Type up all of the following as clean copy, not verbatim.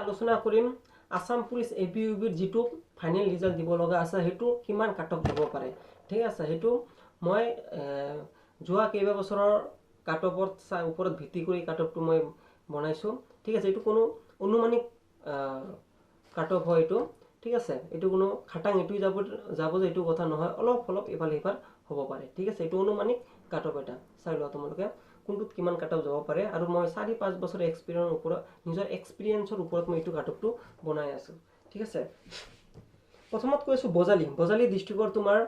আলোচনা কৰিম আসাম পুলিচ APUBৰ যিটো ফাইনেল ৰিজাল্ট দিব লগা আছে হেতু কিমান কাট অফ যাব পাৰে ঠিক আছে হেতু মই যোৱা কেইবা বছৰৰ কাট অফৰ ওপৰত ভিত্তি কৰি কাট অফটো মই বনাইছো ঠিক আছে এটো কোনো অনুমানিক কাট অফ হয় এটো ঠিক আছে এটো কোনো খাটাং এটো যাব যে এটো কথা নহয় অলপ এফাল এফাল হ'ব পাৰে ঠিক আছে এটো অনুমানিক কাট অফ এটা চাই লোৱা তোমালোকে কোনটোত কিমান কাট অফ যাব পাৰে আৰু মই 4-5 বছৰ এক্সপেৰিয়েন্সৰ ওপৰত নিজৰ এক্সপেৰিয়েন্সৰ ওপৰত মই এটো কাট অফটো বনাই আছো ঠিক আছে প্ৰথমত কৈছো বজালি ডিস্ট্ৰিক্টৰ তোমাৰ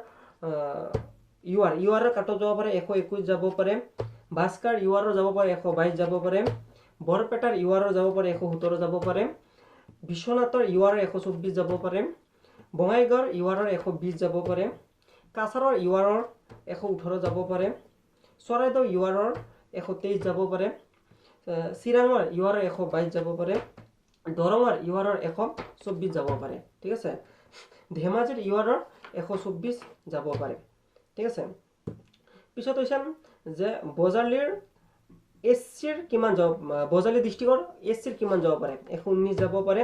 ইউআৰ কাট অফ যাব পাৰে 121 যাব পাৰে বাস্কাৰ ইউআৰ যাব পাৰে 122 যাব পাৰে বৰপেটাৰ ইউআৰ যাব পাৰে 117 যাব পাৰে বিশ্বনাথৰ ইউআৰ 124 যাব পাৰে বঙাইগাঁৱৰ ইউআৰ 120 যাব পাৰে কাছাৰৰ ইউআৰ 118 যাব পাৰে চৰাইদেউ ইউআৰ 123 যাব পাৰে চিৰাঙৰ ইউআৰ 122 যাব পাৰে দৰঙৰ ইউআৰ 124 যাব পাৰে ঠিক আছে ধেমাজিৰ ইউআৰ 124 যাব পাৰে ঠিক আছে পিছত হৈছে যে বজালিৰ এসসিৰ কিমান যাব বজালি ডিস্ট্ৰিক্টৰ এসসিৰ কিমান যাব পাৰে 119 যাব পাৰে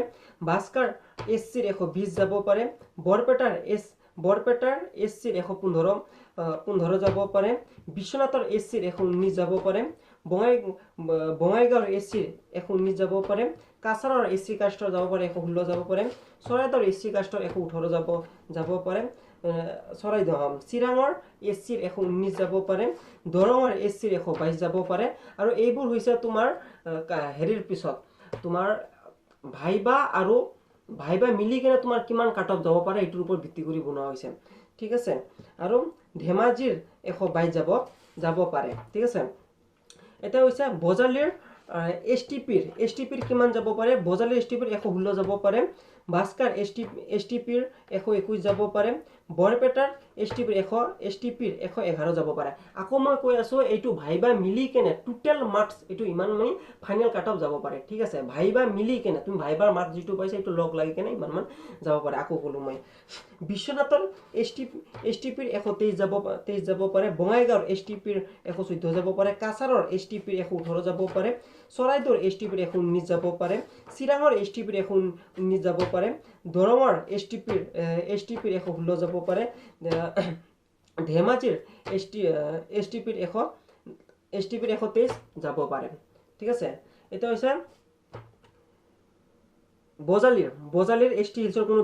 বাস্কাৰ এসসিৰ 120 যাব পাৰে বৰপেটাৰ এসসিৰ 115 যাব পাৰে বিশ্বনাথৰ এসসিৰ 119 যাব পাৰে বঙাইগাঁৱৰ এসসিৰ 119 যাব পাৰে কাছাৰৰ এসসি কাষ্টৰ যাব পাৰে 116 যাব পাৰে চৰাইদেউৰ এসসি কাষ্টৰ 118 যাব পাৰে চিৰাঙৰ এসসিৰ 119 যাব পাৰে দৰঙৰ এসসিৰ 122 যাব পাৰে আৰু এইবোৰ হৈছে তোমাৰ হেৰিৰ পিছত তোমাৰ ভাইবা মিলি কেনে তোমাৰ কিমান কাট অফ যাব পাৰে এটোৰ ওপৰত ভিত্তি কৰি বনোৱা হৈছে ঠিক আছে আৰু ধেমাজিৰ 122 যাব পাৰে ঠিক আছে এটা হৈছে বজালিৰ এসটিপিৰ কিমান যাব পাৰে বজালিৰ এসটিপিৰ 116 যাব পাৰে বাস্কাৰ এসটিপিৰ 121 যাব পাৰে বৰপেটাৰ এসটিপিৰ 111 যাব পাৰে আকৌ মই কৈ আছো এইটো ভাইবা মিলি কেনে টোটাল মাৰ্কস এইটো ইমান মানে ফাইনাল কাট অফ যাব পাৰে ঠিক আছে ভাইবা মিলি কেনে তুমি ভাইবাৰ মাৰ্কস যেটো পাইছা এইটো লগ লাগি কেনে ইমান মান যাব পাৰে আকৌ কলো মই বিশ্বনাথৰ এসটিপিৰ 123 যাব পাৰে বঙাইগাঁৱৰ এসটিপিৰ 114 যাব পাৰে কাছাৰৰ এসটিপিৰ 118 যাব পাৰে চৰাইদেউৰ এসটিপিৰ 119 যাব পাৰে চিৰাঙৰ এসটিপিৰ 119 যাব পাৰে দৰঙৰ এসটিপিৰ 116 যাব পাৰে ধেমাজিৰ এসটিপিৰ 123 যাব পাৰে ঠিক আছে এটা হৈছে বজালিৰ এসটি হিলছৰ কোনো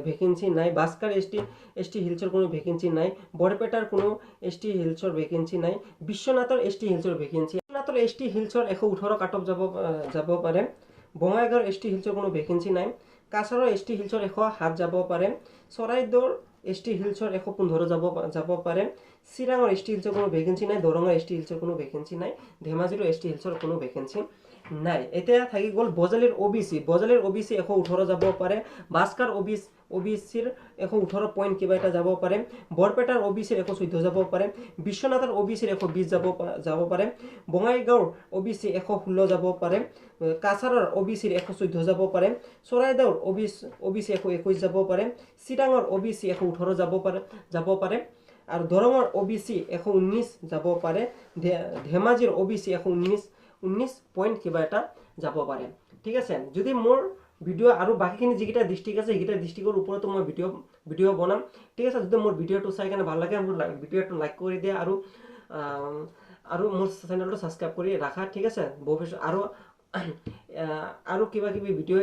ভ্যাকেন্সি নাই বাস্কাৰ এসটি হিলছৰ কোনো ভ্যাকেন্সি নাই বৰপেটাৰ কোনো এসটি হিলছৰ ভ্যাকেন্সি নাই বিশ্বনাথৰ এসটি হিলছৰ ভ্যাকেন্সি বিশ্বনাথৰ এসটি হিলছৰ 118 কাট অফ যাব পাৰে বঙাইগাঁৱৰ এসটি হিলছৰ কোনো ভ্যাকেন্সি নাই কাছাৰৰ এসটি হিলছৰ 107 যাব পাৰে চৰাইদেউৰ এসটি হিলছৰ 115 যাব পাৰে চিৰাঙৰ এসটি হিলছৰ কোনো ভ্যাকেন্সি নাই দৰঙৰ এসটি হিলছৰ কোনো ভ্যাকেন্সি নাই ধেমাজিৰ এসটি হিলছৰ কোনো ভ্যাকেন্সি নাই এতিয়া থাকি গল বজালিৰ ওবিসি 118 যাব পাৰে বাস্কাৰ ওবিসিৰ 118 পইণ্ট কিবা এটা যাব পাৰে বৰপেটাৰ ওবিসিৰ 114 যাব পাৰে বিশ্বনাথৰ ওবিসিৰ 120 যাব পাৰে বঙাইগাঁৱৰ ওবিসি 116 যাব পাৰে কাছাৰৰ ওবিসিৰ 114 যাব পাৰে চৰাইদেউৰ ওবিসি 121 যাব পাৰে চিৰাঙৰ ওবিসি 118 যাব পাৰে আৰু দৰঙৰ ওবিসি 119 যাব পাৰে ধেমাজিৰ ওবিসি 119 পইণ্ট কিবা এটা যাব পাৰে ঠিক আছে যদি মোৰ ভিডিও আৰু বাকিখিনি যিকিটা ডিস্ট্ৰিক্ট আছে সেইকিটা ডিস্ট্ৰিক্টৰ ওপৰতো মই ভিডিও বনাম ঠিক আছে যদি মোৰ ভিডিওটো চাই কেনে ভাল লাগে মোৰ ভিডিওটো লাইক কৰি দিয়া আৰু মোৰ চেনেলটো সাবস্ক্ৰাইব কৰি ৰাখা ঠিক আছে ভৱিষ্যত আৰু কিবা কিবি ভিডিও